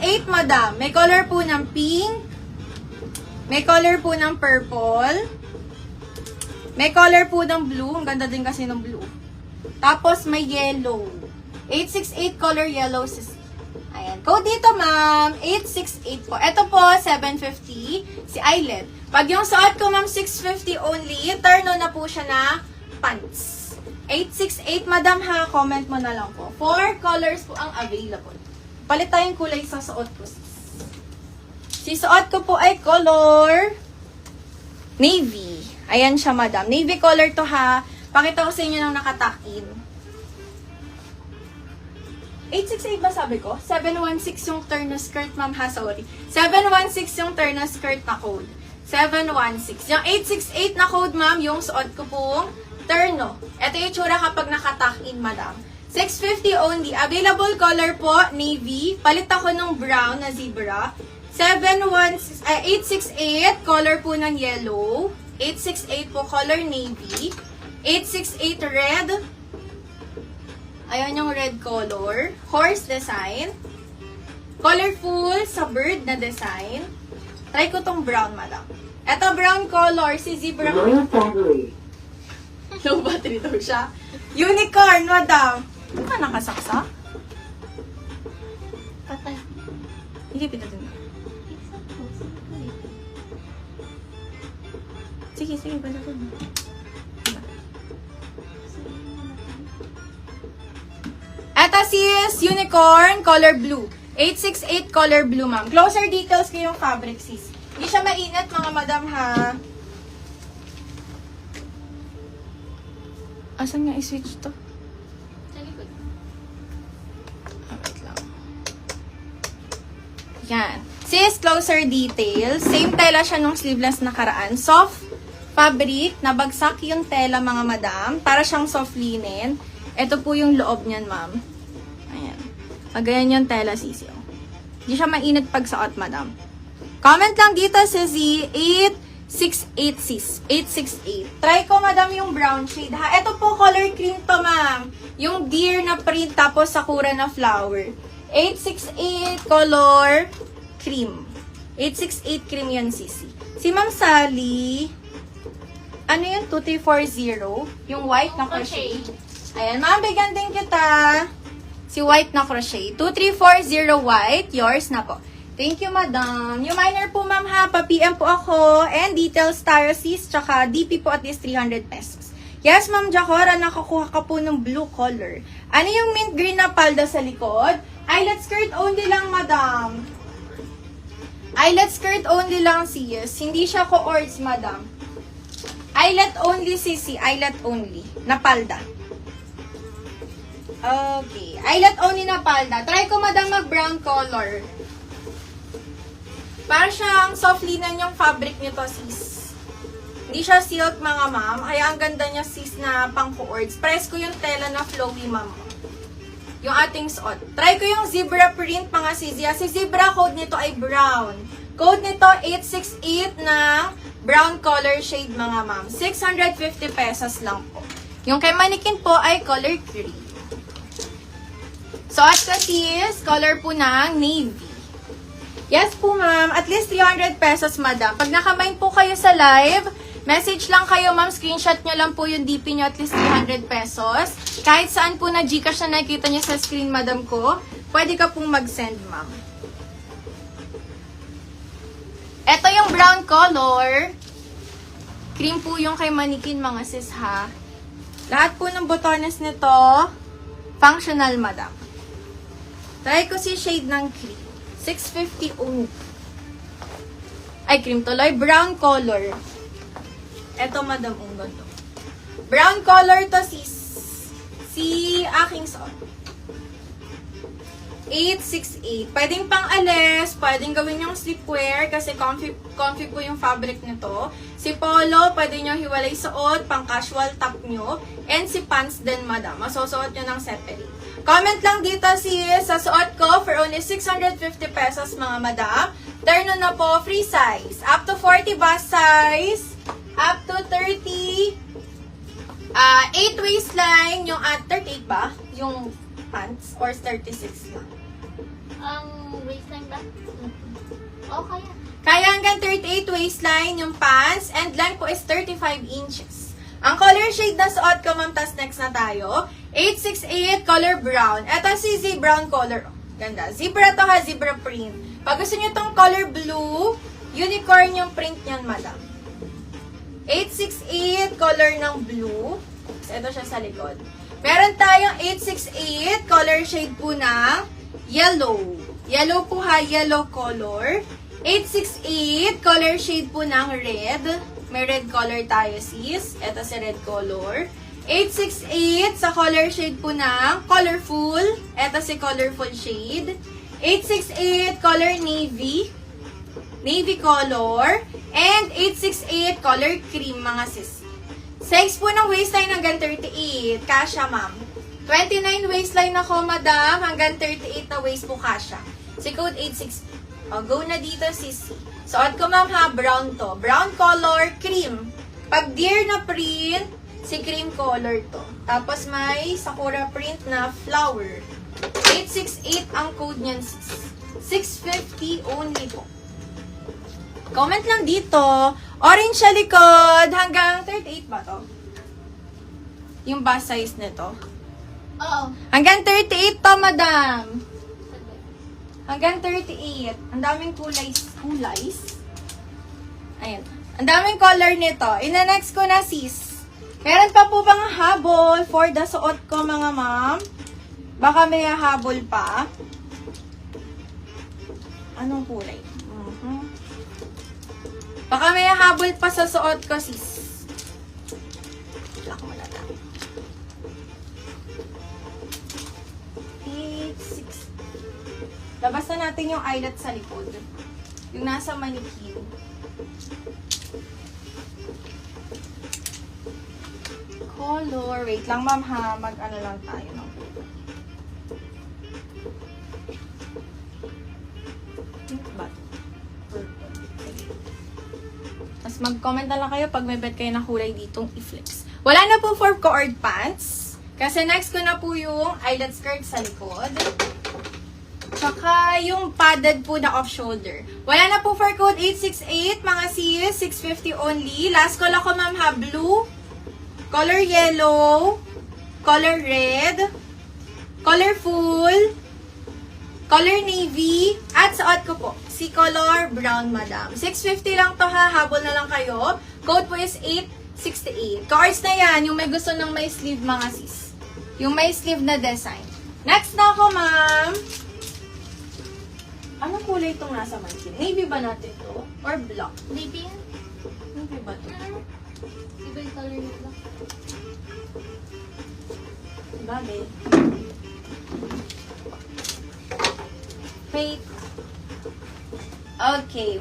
868, madam. May color po ng pink. May color po ng purple. May color po ng blue. Ang ganda din kasi ng blue. Tapos may yellow. 868 color yellow. Ayan. Code dito, ma'am. 868 po. Ito po, 750. Si Eyelet. Pag yung suot ko, ma'am, 650 only, turn on na po siya na pants. 868, madam, ha? Comment mo na lang po. 4 colors po ang available. Palit tayong kulay sa suot ko. Si suot ko po ay color navy. Ayan siya, madam. Navy color to, ha? Pakita ko sa inyo nang nakatakin. 868 ba sabi ko? 716 yung turn na skirt, ma'am, ha? Sorry. 716 yung turn na skirt na code. 716. Yung 868 na code, ma'am, yung suot ko pong terno. Ito yung tsura kapag nakatakin, madam. 650 only. Available color po, navy. Palit ako ng brown na zebra. 868, color po ng yellow. 868 po, color navy. 868 red. Ayan yung red color. Horse design. Colorful sa bird na design. Try ko tong brown, madam. Ito brown color, si zebra. Low battery daw siya. Unicorn, madam. Ano ka nakasaksa? Patay. Hindi, pitatin mo. Sige, bala ko. Ito sis, unicorn, color blue. 868 color blue, ma'am. Closer details ko yung fabric, sis. Hindi siya mainit, mga madam, ha? Asan nga i-switch to? Sa likod. Wait lang. Yan. Sis, closer details. Same tela siya nung sleeveless nakaraan. Soft fabric, nabagsak yung tela, mga madam. Para siyang soft linen. Ito po yung loob niyan, ma'am. Ayan. Pagayan yung tela, sis. Hindi siya mainit pag suot, madam. Comment lang dito, sis. 868, sis. 868. Try ko, madam, yung brown shade, ha? Ito po, color cream to, ma'am. Yung deer na print, tapos sakura na flower. 868, color cream. 868 cream yan, sisi. Si Ma'am Sally, ano yun? 2340? Yung white na crochet. Ayan, ma'am, bigyan din kita. Si white na crochet. 2340 white. Yours na po. Thank you, madam. Yung minor po, ma'am, ha. Pa-PM po ako. And details tayo, sis. Tsaka DP po at least 300 pesos. Yes, ma'am Jacora, nakakuha ka po ng blue color. Ano yung mint green na palda sa likod? Eyelet skirt only lang, madam. Eyelet skirt only lang, sis. Hindi siya co-ords, madam. Eyelet only, sisi. Eyelet only. Na palda. Okay. Eyelet only na palda. Try ko, madam, mag-brown color. Para siyang soft linen yung fabric nito, sis. Hindi siya silk, mga ma'am. Kaya ang ganda niya, sis, na pang co-ords. Press ko yung tela na flowy, ma'am. Yung ating suot. Try ko yung zebra print, mga sis. Si zebra code nito ay brown. Code nito 868 ng brown color shade, mga ma'am. 650 pesos lang po. Yung kay Manikin po ay color cream. Suot ko, sis, color po ng navy. Yes po, ma'am. At least 300 pesos, madam. Pag nakamain po kayo sa live, message lang kayo, ma'am. Screenshot nyo lang po yung DP nyo, at least 300 pesos. Kahit saan po na Gcash na nakikita nyo sa screen, madam ko, pwede ka pong mag-send, ma'am. Ito yung brown color. Cream po yung kay Manikin, mga sis, ha. Lahat po ng botones nito, functional, madam. Try ko si shade ng cream. 650 only. Ay, cream tuloy. Brown color. Eto, madam, ang ganda. Brown color to, sis. Si aking suot. 868. Pwedeng pang-alis, pwedeng gawin yung sleepwear kasi comfy po yung fabric nito. Si polo, pwede nyo hiwalay suot, pang-casual top nyo. And si pants din, madam. Masusuot nyo ng separate. Comment lang dito, sis, sa suot ko for only 650 pesos, mga madam. Turn on na po, free size. Up to 40 bust size. Up to 30. 8 waistline. Yung 38 ba? Yung pants? Or 36 lang? Ang waistline ba? Oh, kaya. Kaya hanggang 38 waistline yung pants and length po is 35 inches. Ang color shade na suot ko, ma'am, tas next na tayo. 868 color brown. Ito si Z-brown color. Ganda. Zebra to ha, zebra print. Pag gusto nyo tong color blue, unicorn yung print niyan, madam. 868 color ng blue. Ito siya sa likod. Meron tayong 868 color shade po ng yellow. Yellow po ha, yellow color. 868 color shade po ng red. May red color tayo, sis. Ito si red color. 868 sa color shade po ng colorful. Ito si colorful shade. 868 color navy. Navy color. And 868 color cream, mga sis. Size po ng waistline hanggang 38. Kasha, ma'am. 29 waistline ako, madam. Hanggang 38 na waist po kasha. Si code 86. O, go na dito, sis. Suot ko, ma'am, ha. Brown to. Brown color, cream. Pag deer na print, si cream color to. Tapos may sakura print na flower. 868 ang code niyan, sis. 650 only po. Comment lang dito. Orange sa likod. Hanggang 38 ba to? Yung bust size nito. Oo. Hanggang 38 to, madam. Hanggang 38. Ang daming kulays. Ayan. Ang daming color nito. Ina-next ko na, sis. Meron pa po bang habol for the suot ko, mga ma'am? Baka may habol pa. Anong kulay? Baka may habol pa sa suot ko, sis. Lock mo na lang. 8, 6. Labas na natin yung eyelet sa likod. Yung nasa manikin. Color. Wait lang, ma'am, ha. Mag-ano lang tayo ng pink ba? Purple. Tapos mag-comment na lang kayo pag may bet kayo na kulay ditong i-flex. Wala na po for cord pants. Kasi next ko na po yung eyelet skirt sa likod. Tsaka yung padded po na off-shoulder. Wala na po for code 868, mga sis. 650 only. Last call ako, ma'am, ha. Blue, color yellow, color red, colorful, color navy, at suot ko po, si color brown, madam. 650 lang to, ha. Habol na lang kayo. Code po is 868. Cards na yan, yung may gusto ng may sleeve, mga sis. Yung may sleeve na design. Next na ako, ma'am. Anong kulay itong nasa mansin? Navy ba natin to? Or black? Navy yan? Navy ba to? Iba yung color ng black. Babe. Wait. Okay.